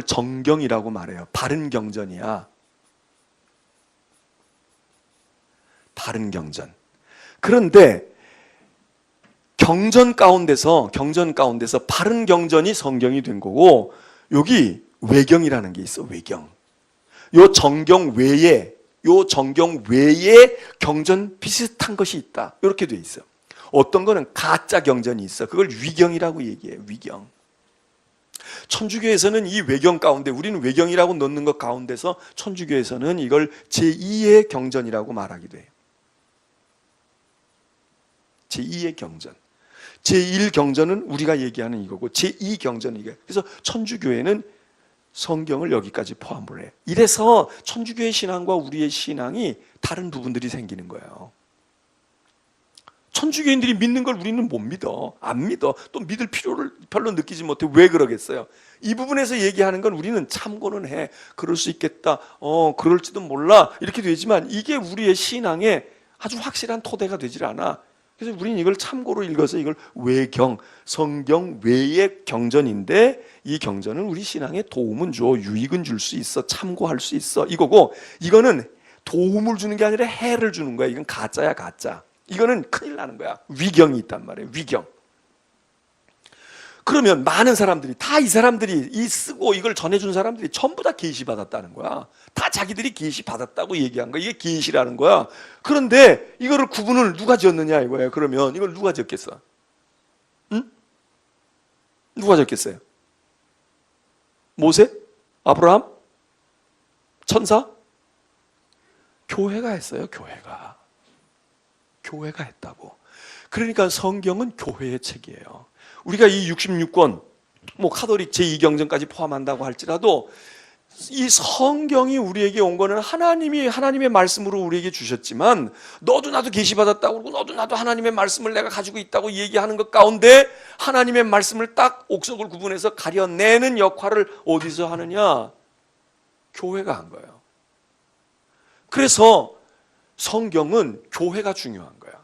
정경이라고 말해요. 바른 경전이야. 바른 경전. 그런데 경전 가운데서 바른 경전이 성경이 된 거고, 여기 외경이라는 게 있어. 외경. 요 정경 외에 경전 비슷한 것이 있다. 이렇게 돼 있어. 어떤 거는 가짜 경전이 있어. 그걸 위경이라고 얘기해요. 위경. 천주교에서는 이 외경 가운데, 우리는 외경이라고 넣는 것 가운데서 천주교에서는 이걸 제2의 경전이라고 말하기도 해요. 제2의 경전. 제1경전은 우리가 얘기하는 이거고 제2경전은 이게. 그래서 천주교회는 성경을 여기까지 포함을 해. 이래서 천주교의 신앙과 우리의 신앙이 다른 부분들이 생기는 거예요. 천주교인들이 믿는 걸 우리는 못 믿어. 안 믿어. 또 믿을 필요를 별로 느끼지 못해. 왜 그러겠어요? 이 부분에서 얘기하는 건 우리는 참고는 해. 그럴 수 있겠다. 그럴지도 몰라. 이렇게 되지만 이게 우리의 신앙에 아주 확실한 토대가 되질 않아. 그래서 우리는 이걸 참고로 읽어서 이걸 외경, 성경 외의 경전인데, 이 경전은 우리 신앙에 도움은 줘. 유익은 줄 수 있어. 참고할 수 있어. 이거고, 이거는 도움을 주는 게 아니라 해를 주는 거야. 이건 가짜야, 가짜. 이거는 큰일 나는 거야. 위경이 있단 말이에요. 위경. 그러면 많은 사람들이, 다 이 사람들이, 이 쓰고 이걸 전해준 사람들이 전부 다 계시 받았다는 거야. 다 자기들이 계시 받았다고 얘기한 거야. 이게 계시라는 거야. 그런데 이거를 구분을 누가 지었느냐 이거예요. 그러면 이걸 누가 지었겠어? 응? 누가 지었겠어요? 모세? 아브라함? 천사? 교회가 했어요. 교회가 했다고. 그러니까 성경은 교회의 책이에요. 우리가 이 66권, 카톨릭 제2경전까지 포함한다고 할지라도 이 성경이 우리에게 온 거는 하나님이 하나님의 말씀으로 우리에게 주셨지만, 너도 나도 계시 받았다고 그러고 너도 나도 하나님의 말씀을 내가 가지고 있다고 얘기하는 것 가운데 하나님의 말씀을 딱 옥석을 구분해서 가려내는 역할을 어디서 하느냐? 교회가 한 거예요. 그래서 성경은 교회가 중요한 거야.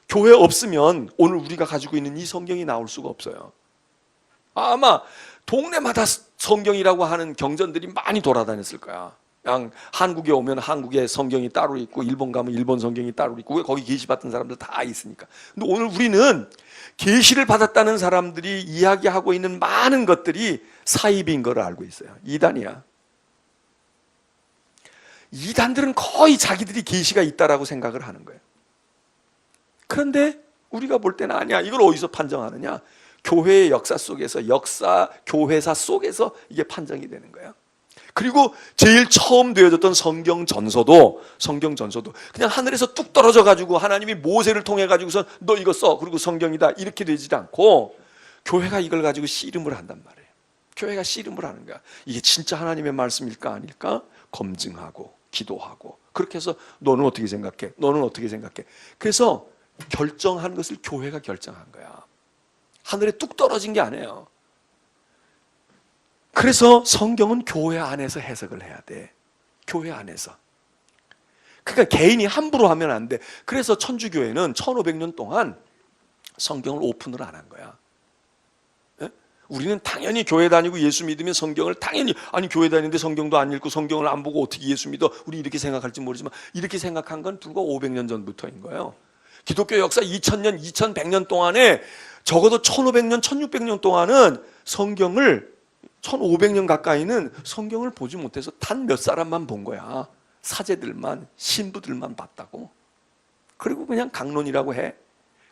교회 없으면 오늘 우리가 가지고 있는 이 성경이 나올 수가 없어요. 아마 동네마다 성경이라고 하는 경전들이 많이 돌아다녔을 거야. 그냥 한국에 오면 한국에 성경이 따로 있고 일본 가면 일본 성경이 따로 있고 거기 계시 받은 사람들 다 있으니까. 근데 오늘 우리는 계시를 받았다는 사람들이 이야기하고 있는 많은 것들이 사입인 걸 알고 있어요. 이단이야. 이단들은 거의 자기들이 계시가 있다라고 생각을 하는 거예요. 그런데 우리가 볼 때는 아니야. 이걸 어디서 판정하느냐? 교회의 역사 속에서, 교회사 속에서 이게 판정이 되는 거예요. 그리고 제일 처음 되어졌던 성경 전서도 그냥 하늘에서 뚝 떨어져 가지고 하나님이 모세를 통해 가지고서 너 이거 써, 그리고 성경이다, 이렇게 되지 않고 교회가 이걸 가지고 씨름을 한단 말이에요. 교회가 씨름을 하는 거야. 이게 진짜 하나님의 말씀일까 아닐까 검증하고 기도하고, 그렇게 해서 너는 어떻게 생각해? 너는 어떻게 생각해? 그래서 결정한 것을 교회가 결정한 거야. 하늘에 뚝 떨어진 게 아니에요. 그래서 성경은 교회 안에서 해석을 해야 돼. 교회 안에서. 그러니까 개인이 함부로 하면 안 돼. 그래서 천주교회는 1500년 동안 성경을 오픈을 안 한 거야. 예? 우리는 당연히 교회 다니고 예수 믿으면 성경을 당연히, 아니 교회 다니는데 성경도 안 읽고 성경을 안 보고 어떻게 예수 믿어? 우리 이렇게 생각할지 모르지만 이렇게 생각한 건 불과 500년 전부터인 거예요. 기독교 역사 2000년, 2100년 동안에 적어도 1500년, 1600년 동안은 성경을 1500년 가까이는 성경을 보지 못해서 단 몇 사람만 본 거야. 사제들만, 신부들만 봤다고. 그리고 그냥 강론이라고 해.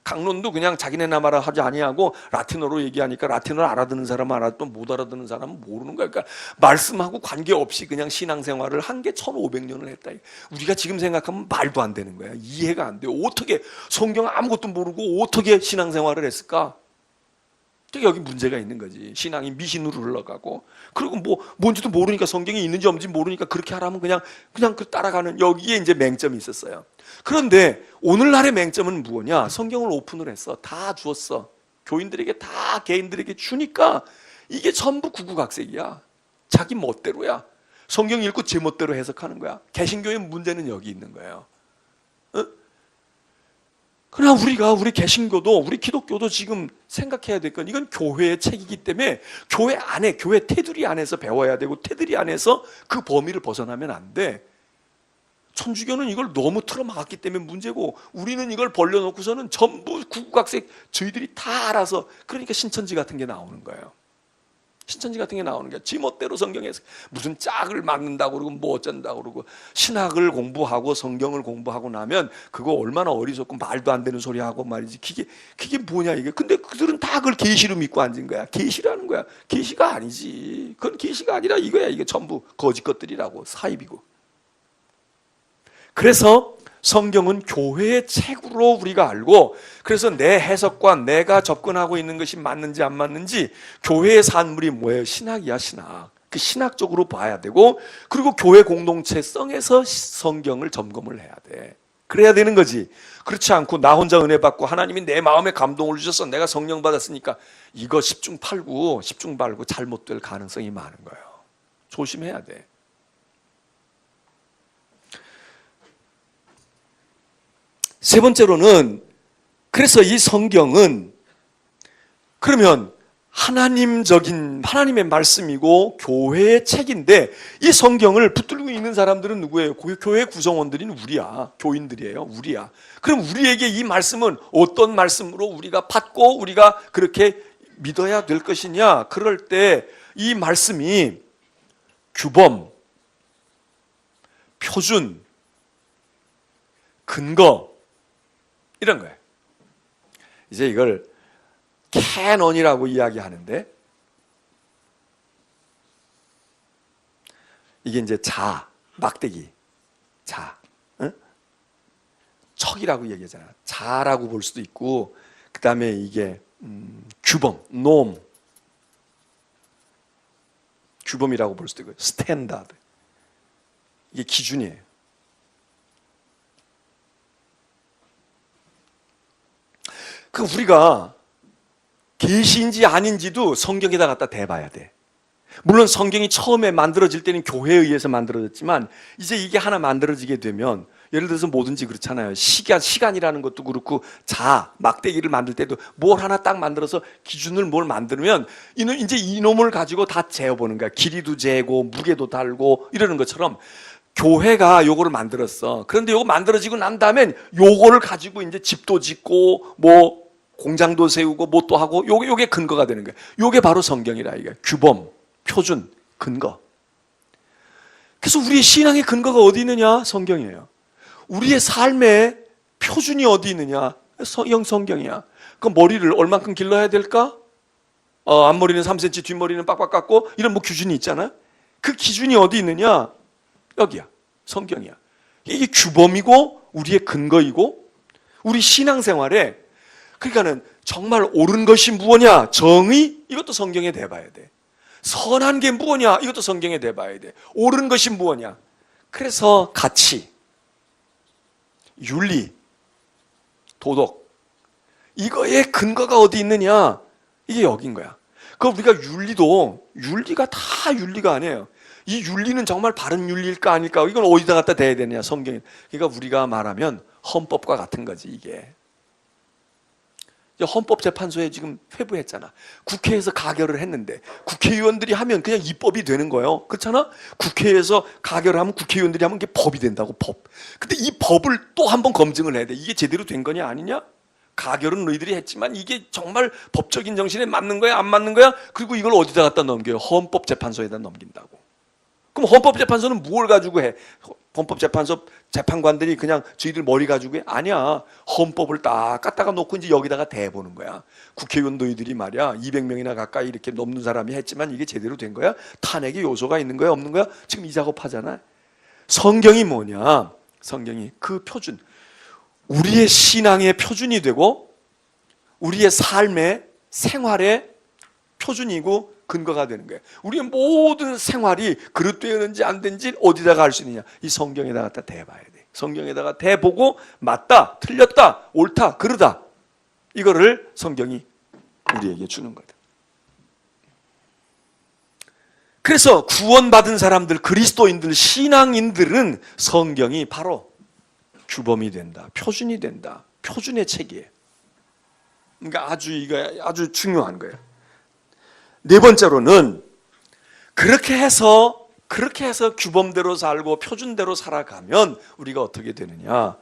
강론도 그냥 자기네 나라라 하지 아니하고 라틴어로 얘기하니까 라틴어를 알아듣는 사람은 알아듣고 못 알아듣는 사람은 모르는 거야. 그러니까 말씀하고 관계없이 그냥 신앙생활을 한 게 1500년을 했다. 우리가 지금 생각하면 말도 안 되는 거야. 이해가 안 돼요. 어떻게 성경 아무것도 모르고 어떻게 신앙생활을 했을까? 여기 문제가 있는 거지. 신앙이 미신으로 흘러가고, 그리고 뭔지도 모르니까, 성경이 있는지 없는지 모르니까 그렇게 하라면 그냥 그 따라가는, 여기에 이제 맹점이 있었어요. 그런데 오늘날의 맹점은 무엇이냐? 성경을 오픈을 했어. 다 주었어. 교인들에게, 다 개인들에게 주니까 이게 전부 구구각색이야. 자기 멋대로야. 성경 읽고 제 멋대로 해석하는 거야. 개신교의 문제는 여기 있는 거예요. 그러나 우리 개신교도, 우리 기독교도 지금 생각해야 될 건, 이건 교회의 책이기 때문에 교회 안에, 교회 테두리 안에서 배워야 되고, 테두리 안에서 그 범위를 벗어나면 안 돼. 천주교는 이걸 너무 틀어막았기 때문에 문제고, 우리는 이걸 벌려놓고서는 전부 구구각색 저희들이 다 알아서, 그러니까 신천지 같은 게 나오는 거예요. 신천지 같은 게 나오는 게 지 멋대로 성경에서 무슨 짝을 맞는다고 그러고 뭐 어쩐다고 그러고, 신학을 공부하고 성경을 공부하고 나면 그거 얼마나 어리석고 말도 안 되는 소리 하고 말이지. 그게 뭐냐 이게. 근데 그들은 다 그걸 계시로 믿고 앉은 거야. 계시라는 거야. 계시가 아니지. 그건 계시가 아니라 이거야. 이게 전부 거짓 것들이라고, 사입이고. 그래서 성경은 교회의 책으로 우리가 알고, 그래서 내 해석과 내가 접근하고 있는 것이 맞는지 안 맞는지, 교회의 산물이 뭐예요? 신학이야, 신학. 그 신학적으로 봐야 되고, 그리고 교회 공동체성에서 성경을 점검을 해야 돼. 그래야 되는 거지. 그렇지 않고 나 혼자 은혜 받고 하나님이 내 마음에 감동을 주셨어, 내가 성령 받았으니까, 이거 10중 8구 잘못될 가능성이 많은 거예요. 조심해야 돼. 세 번째로는, 그래서 이 성경은 그러면 하나님의 말씀이고 교회의 책인데, 이 성경을 붙들고 있는 사람들은 누구예요? 교회 구성원들인 우리야. 교인들이에요. 우리야. 그럼 우리에게 이 말씀은 어떤 말씀으로 우리가 받고 우리가 그렇게 믿어야 될 것이냐? 그럴 때 이 말씀이 규범, 표준, 근거, 이런 거예요. 이제 이걸 캐논이라고 이야기하는데, 이게 이제 막대기, 응? 척이라고 얘기하잖아요. 자라고 볼 수도 있고, 그 다음에 이게 규범, 규범이라고 볼 수도 있고, 스탠다드, 이게 기준이에요. 그 우리가 계시인지 아닌지도 성경에다 갖다 대봐야 돼. 물론 성경이 처음에 만들어질 때는 교회에 의해서 만들어졌지만, 이제 이게 하나 만들어지게 되면 예를 들어서 뭐든지 그렇잖아요. 시간이라는 것도 그렇고, 막대기를 만들 때도 뭘 하나 딱 만들어서 기준을 뭘 만들면 이제 이놈을 가지고 다 재어보는 거야. 길이도 재고 무게도 달고 이러는 것처럼 교회가 요거를 만들었어. 그런데 요거 만들어지고 난 다음엔 요거를 가지고 이제 집도 짓고 뭐 공장도 세우고 뭐 또 하고 요게 근거가 되는 거야. 요게 바로 성경이라 이게. 규범, 표준, 근거. 그래서 우리의 신앙의 근거가 어디 있느냐? 성경이에요. 우리의 삶의 표준이 어디 있느냐? 성경이야. 그 머리를 얼만큼 길러야 될까? 앞머리는 3cm, 뒷머리는 빡빡 깎고 이런 뭐 기준이 있잖아요. 그 기준이 어디 있느냐? 여기야. 성경이야. 이게 규범이고 우리의 근거이고 우리 신앙생활에 그러니까는 정말 옳은 것이 무엇냐? 정의? 이것도 성경에 대봐야 돼. 선한 게 무엇냐? 이것도 성경에 대봐야 돼. 옳은 것이 무엇냐? 그래서 가치, 윤리, 도덕 이거의 근거가 어디 있느냐? 이게 여긴 거야. 그 우리가 윤리가 다 윤리가 아니에요. 이 윤리는 정말 바른 윤리일까 아닐까? 이건 어디다 갖다 대야 되느냐? 성경에. 그러니까 우리가 말하면 헌법과 같은 거지 이게. 헌법재판소에 지금 회부했잖아. 국회에서 가결을 했는데 국회의원들이 하면 그냥 입법이 되는 거예요. 그렇잖아? 국회에서 가결을 하면 국회의원들이 하면 이게 법이 된다고 법. 근데 이 법을 또 한번 검증을 해야 돼. 이게 제대로 된 거냐 아니냐? 가결은 너희들이 했지만 이게 정말 법적인 정신에 맞는 거야 안 맞는 거야? 그리고 이걸 어디다 갖다 넘겨요? 헌법재판소에다 넘긴다고. 그럼 헌법재판소는 뭘 가지고 해? 헌법재판소 재판관들이 그냥 저희들 머리 가지고 해? 아니야. 헌법을 딱 갖다가 놓고 이제 여기다가 대보는 거야. 국회의원 너희들이 말이야 200명이나 가까이 이렇게 넘는 사람이 했지만 이게 제대로 된 거야? 탄핵의 요소가 있는 거야 없는 거야? 지금 이 작업하잖아. 성경이 뭐냐? 성경이 그 표준, 우리의 신앙의 표준이 되고 우리의 삶의 생활의 표준이고 근거가 되는 거예요. 우리의 모든 생활이 그릇되었는지 안 된지 어디다가 알 수 있느냐? 이 성경에다가 다 대봐야 돼. 성경에다가 대보고 맞다, 틀렸다, 옳다, 그르다 이거를 성경이 우리에게 주는 거다. 그래서 구원받은 사람들, 그리스도인들, 신앙인들은 성경이 바로 규범이 된다, 표준이 된다, 표준의 책이에요. 그러니까 아주 중요한 거예요. 네 번째로는 그렇게 해서 규범대로 살고 표준대로 살아가면 우리가 어떻게 되느냐?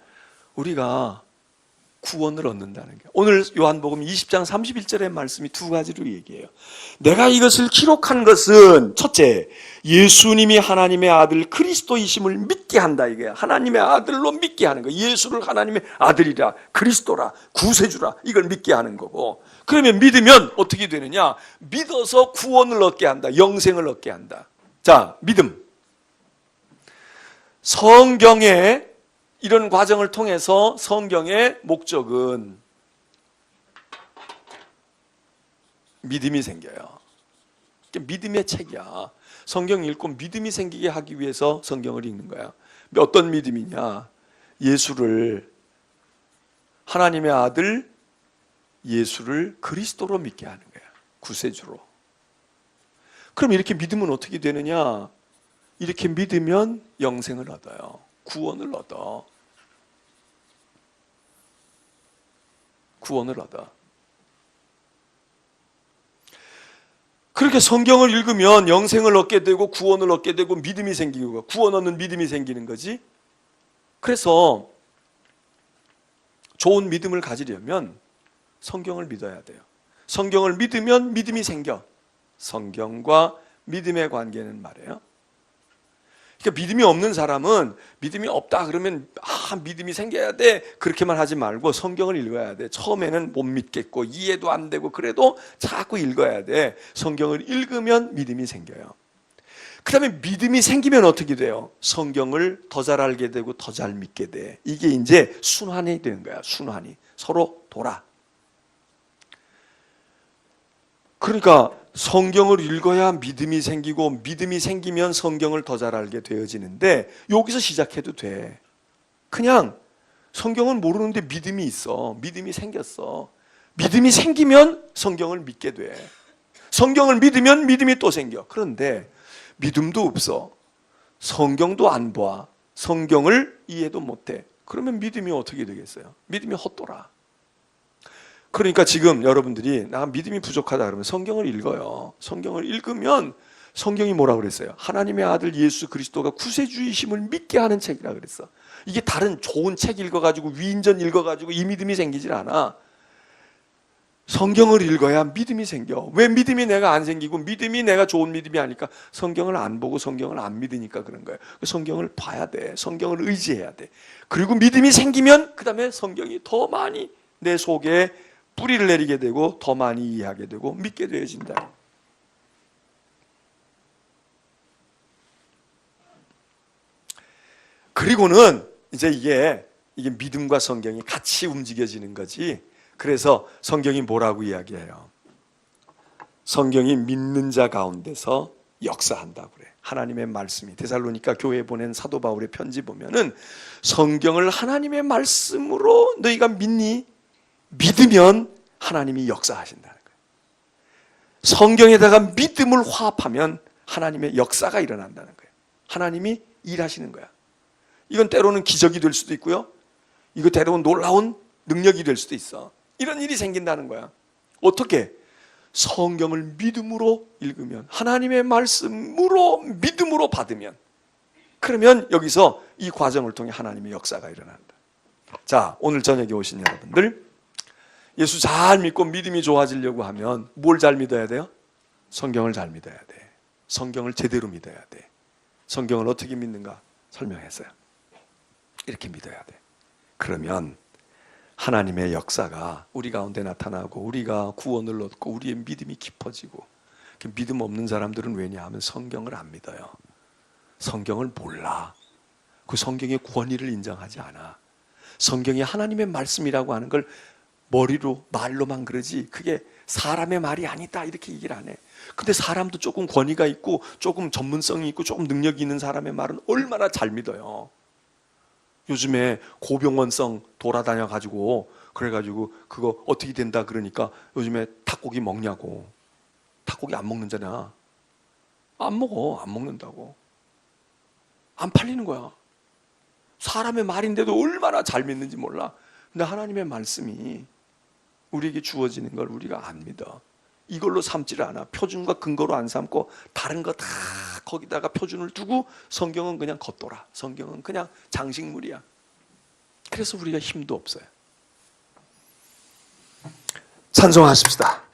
우리가 구원을 얻는다는 거예요. 오늘 요한복음 20장 31절의 말씀이 두 가지로 얘기해요. 내가 이것을 기록한 것은 첫째, 예수님이 하나님의 아들 그리스도이심을 믿게 한다 이게. 하나님의 아들로 믿게 하는 거. 예수를 하나님의 아들이라, 그리스도라, 구세주라 이걸 믿게 하는 거고. 그러면 믿으면 어떻게 되느냐? 믿어서 구원을 얻게 한다. 영생을 얻게 한다. 자, 믿음. 성경에 이런 과정을 통해서 성경의 목적은 믿음이 생겨요. 믿음의 책이야. 성경 읽고 믿음이 생기게 하기 위해서 성경을 읽는 거야. 어떤 믿음이냐? 예수를, 하나님의 아들 예수를 그리스도로 믿게 하는 거야. 구세주로. 그럼 이렇게 믿으면 어떻게 되느냐? 이렇게 믿으면 영생을 얻어요. 구원을 얻어. 구원을 얻어. 그렇게 성경을 읽으면 영생을 얻게 되고 구원을 얻게 되고 믿음이 생기고 구원 얻는 믿음이 생기는 거지. 그래서 좋은 믿음을 가지려면 성경을 믿어야 돼요. 성경을 믿으면 믿음이 생겨. 성경과 믿음의 관계는 말이에요. 그러니까 믿음이 없는 사람은 믿음이 없다 그러면 믿음이 생겨야 돼 그렇게만 하지 말고 성경을 읽어야 돼. 처음에는 못 믿겠고 이해도 안 되고 그래도 자꾸 읽어야 돼. 성경을 읽으면 믿음이 생겨요. 그 다음에 믿음이 생기면 어떻게 돼요? 성경을 더 잘 알게 되고 더 잘 믿게 돼. 이게 이제 순환이 되는 거야. 순환이 서로 돌아. 그러니까 성경을 읽어야 믿음이 생기고 믿음이 생기면 성경을 더 잘 알게 되어지는데 여기서 시작해도 돼. 그냥 성경은 모르는데 믿음이 있어. 믿음이 생겼어. 믿음이 생기면 성경을 믿게 돼. 성경을 믿으면 믿음이 또 생겨. 그런데 믿음도 없어. 성경도 안 봐. 성경을 이해도 못해. 그러면 믿음이 어떻게 되겠어요? 믿음이 헛돌아. 그러니까 지금 여러분들이 나 믿음이 부족하다 그러면 성경을 읽어요. 성경을 읽으면 성경이 뭐라고 그랬어요? 하나님의 아들 예수 그리스도가 구세주이심을 믿게 하는 책이라 그랬어. 이게 다른 좋은 책 읽어가지고 위인전 읽어가지고 이 믿음이 생기질 않아. 성경을 읽어야 믿음이 생겨. 왜 믿음이 내가 안 생기고 믿음이 내가 좋은 믿음이 아니까 성경을 안 보고 성경을 안 믿으니까 그런 거예요. 성경을 봐야 돼. 성경을 의지해야 돼. 그리고 믿음이 생기면 그 다음에 성경이 더 많이 내 속에 뿌리를 내리게 되고 더 많이 이해하게 되고 믿게 되어진다. 그리고는 이제 이게 믿음과 성경이 같이 움직여지는 거지. 그래서 성경이 뭐라고 이야기해요? 성경이 믿는 자 가운데서 역사한다고 그래. 하나님의 말씀이 데살로니가 교회에 보낸 사도 바울의 편지 보면은 성경을 하나님의 말씀으로 너희가 믿니? 믿으면 하나님이 역사하신다는 거예요. 성경에다가 믿음을 화합하면 하나님의 역사가 일어난다는 거예요. 하나님이 일하시는 거야. 이건 때로는 기적이 될 수도 있고요. 이거 때로는 놀라운 능력이 될 수도 있어. 이런 일이 생긴다는 거야. 어떻게? 성경을 믿음으로 읽으면, 하나님의 말씀으로 믿음으로 받으면, 그러면 여기서 이 과정을 통해 하나님의 역사가 일어난다. 자, 오늘 저녁에 오신 여러분들, 예수 잘 믿고 믿음이 좋아지려고 하면 뭘 잘 믿어야 돼요? 성경을 잘 믿어야 돼. 성경을 제대로 믿어야 돼. 성경을 어떻게 믿는가 설명했어요. 이렇게 믿어야 돼. 그러면 하나님의 역사가 우리 가운데 나타나고 우리가 구원을 얻고 우리의 믿음이 깊어지고. 믿음 없는 사람들은 왜냐하면 성경을 안 믿어요. 성경을 몰라. 그 성경의 권위를 인정하지 않아. 성경이 하나님의 말씀이라고 하는 걸 머리로 말로만 그러지 그게 사람의 말이 아니다 이렇게 얘기를 안 해. 근데 사람도 조금 권위가 있고 조금 전문성이 있고 조금 능력이 있는 사람의 말은 얼마나 잘 믿어요. 요즘에 고병원성 돌아다녀 가지고 그래가지고 그거 어떻게 된다 그러니까 요즘에 닭고기 먹냐고. 닭고기 안 먹는잖아. 안 먹어. 안 먹는다고. 안 팔리는 거야. 사람의 말인데도 얼마나 잘 믿는지 몰라. 근데 하나님의 말씀이 우리에게 주어지는 걸 우리가 안 믿어. 이걸로 삼지를 않아. 표준과 근거로 안 삼고 다른 거 다 거기다가 표준을 두고 성경은 그냥 겉돌아. 성경은 그냥 장식물이야. 그래서 우리가 힘도 없어요. 찬송하십시다.